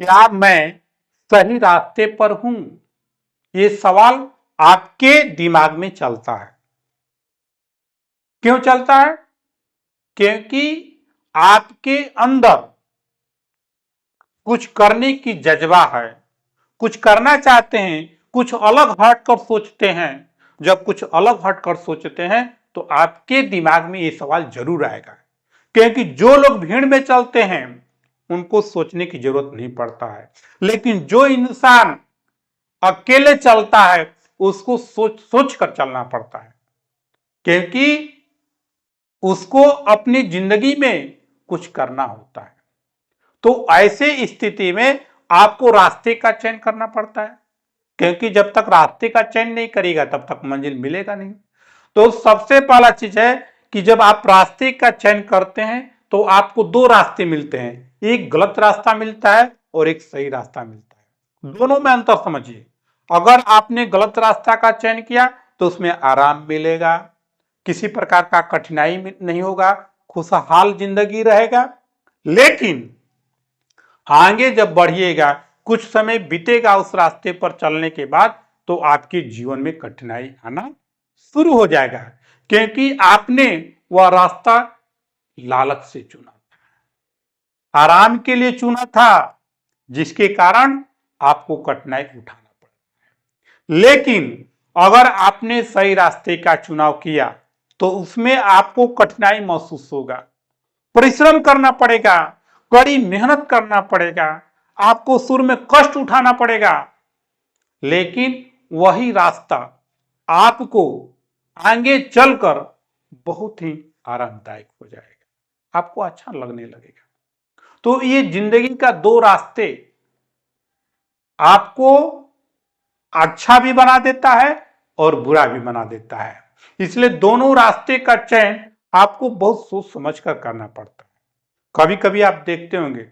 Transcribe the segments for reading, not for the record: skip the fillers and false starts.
क्या मैं सही रास्ते पर हूं? ये सवाल आपके दिमाग में चलता है। क्यों चलता है? क्योंकि आपके अंदर कुछ करने की जज्बा है, कुछ करना चाहते हैं, कुछ अलग हटकर सोचते हैं। जब कुछ अलग हटकर सोचते हैं तो आपके दिमाग में ये सवाल जरूर आएगा, क्योंकि जो लोग भीड़ में चलते हैं उनको सोचने की जरूरत नहीं पड़ता है, लेकिन जो इंसान अकेले चलता है उसको सोच सोच कर चलना पड़ता है, क्योंकि उसको अपनी जिंदगी में कुछ करना होता है। तो ऐसे स्थिति में आपको रास्ते का चयन करना पड़ता है, क्योंकि जब तक रास्ते का चयन नहीं करेगा तब तक मंजिल मिलेगा नहीं। तो सबसे पहला चीज है कि जब आप रास्ते का चयन करते हैं तो आपको दो रास्ते मिलते हैं, एक गलत रास्ता मिलता है और एक सही रास्ता मिलता है। दोनों में अंतर समझिए। अगर आपने गलत रास्ता का चयन किया तो उसमें आराम मिलेगा, किसी प्रकार का कठिनाई नहीं होगा, खुशहाल जिंदगी रहेगा। लेकिन आगे जब बढ़िएगा, कुछ समय बीतेगा उस रास्ते पर चलने के बाद, तो आपके जीवन में कठिनाई आना शुरू हो जाएगा, क्योंकि आपने वह रास्ता लालच से चुना था, आराम के लिए चुना था, जिसके कारण आपको कठिनाई उठाना पड़ा। लेकिन अगर आपने सही रास्ते का चुनाव किया तो उसमें आपको कठिनाई महसूस होगा, परिश्रम करना पड़ेगा, कड़ी मेहनत करना पड़ेगा, आपको शुरू में कष्ट उठाना पड़ेगा, लेकिन वही रास्ता आपको आगे चलकर बहुत ही आरामदायक हो जाएगा, आपको अच्छा लगने लगेगा। तो ये जिंदगी का दो रास्ते आपको अच्छा भी बना देता है और बुरा भी बना देता है, इसलिए दोनों रास्ते का चयन आपको बहुत सोच समझ कर करना पड़ता है। कभी कभी आप देखते होंगे,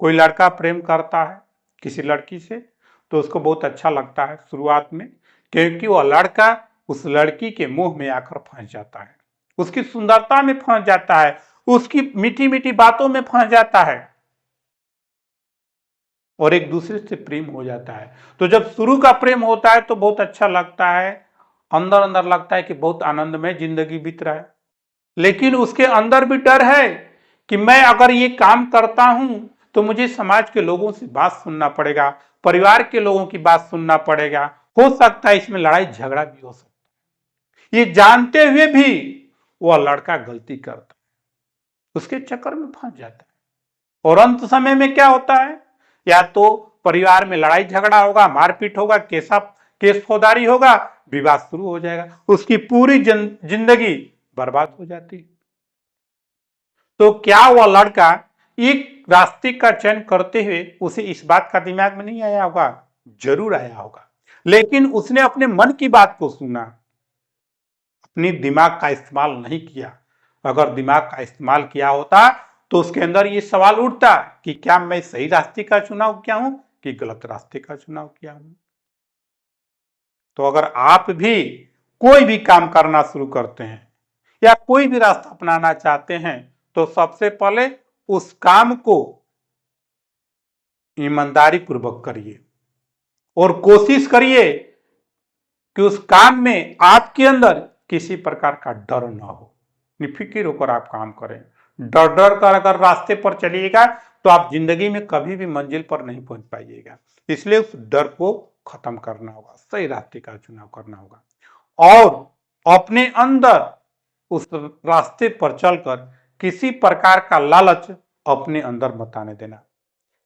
कोई लड़का प्रेम करता है किसी लड़की से, तो उसको बहुत अच्छा लगता है शुरुआत में, क्योंकि वह लड़का उस लड़की के मोह में आकर फंस जाता है, उसकी सुंदरता में फंस जाता है, उसकी मीठी मीठी बातों में फंस जाता है और एक दूसरे से प्रेम हो जाता है। तो जब शुरू का प्रेम होता है तो बहुत अच्छा लगता है, अंदर अंदर लगता है कि बहुत आनंदमय जिंदगी बीत रहा है, लेकिन उसके अंदर भी डर है कि मैं अगर ये काम करता हूं तो मुझे समाज के लोगों से बात सुनना पड़ेगा, परिवार के लोगों की बात सुनना पड़ेगा, हो सकता है इसमें लड़ाई झगड़ा भी हो सकता है। ये जानते हुए भी वह लड़का गलती करता है, उसके चक्कर में फंस जाता है और अंत समय में क्या होता है, या तो परिवार में लड़ाई झगड़ा होगा, मारपीट होगा, केस फौजदारी होगा, विवाद शुरू हो जाएगा, उसकी पूरी जिंदगी बर्बाद हो जाती है। तो क्या वह लड़का एक रास्ते का चयन करते हुए उसे इस बात का दिमाग में नहीं आया होगा? जरूर आया होगा, लेकिन उसने अपने मन की बात को सुना, अपनी दिमाग का इस्तेमाल नहीं किया। अगर दिमाग का इस्तेमाल किया होता तो उसके अंदर ये सवाल उठता कि क्या मैं सही रास्ते का चुनाव किया हूं कि गलत रास्ते का चुनाव किया हूं। तो अगर आप भी कोई भी काम करना शुरू करते हैं या कोई भी रास्ता अपनाना चाहते हैं तो सबसे पहले उस काम को ईमानदारी पूर्वक करिए और कोशिश करिए कि उस काम में आपके अंदर किसी प्रकार का डर ना हो, निफिक्र होकर आप काम करें। डर डर कर अगर रास्ते पर चलिएगा तो आप जिंदगी में कभी भी मंजिल पर नहीं पहुंच पाइएगा। इसलिए उस डर को खत्म करना होगा, सही रास्ते का चुनाव करना होगा और अपने अंदर उस रास्ते पर चलकर किसी प्रकार का लालच अपने अंदर मत आने देना,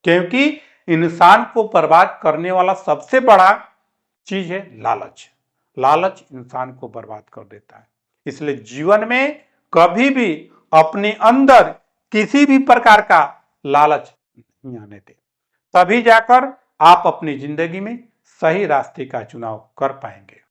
क्योंकि इंसान को बर्बाद करने वाला सबसे बड़ा चीज है लालच। लालच इंसान को बर्बाद कर देता है, इसलिए जीवन में कभी भी अपने अंदर किसी भी प्रकार का लालच नहीं आने दें, तभी जाकर आप अपनी जिंदगी में सही रास्ते का चुनाव कर पाएंगे।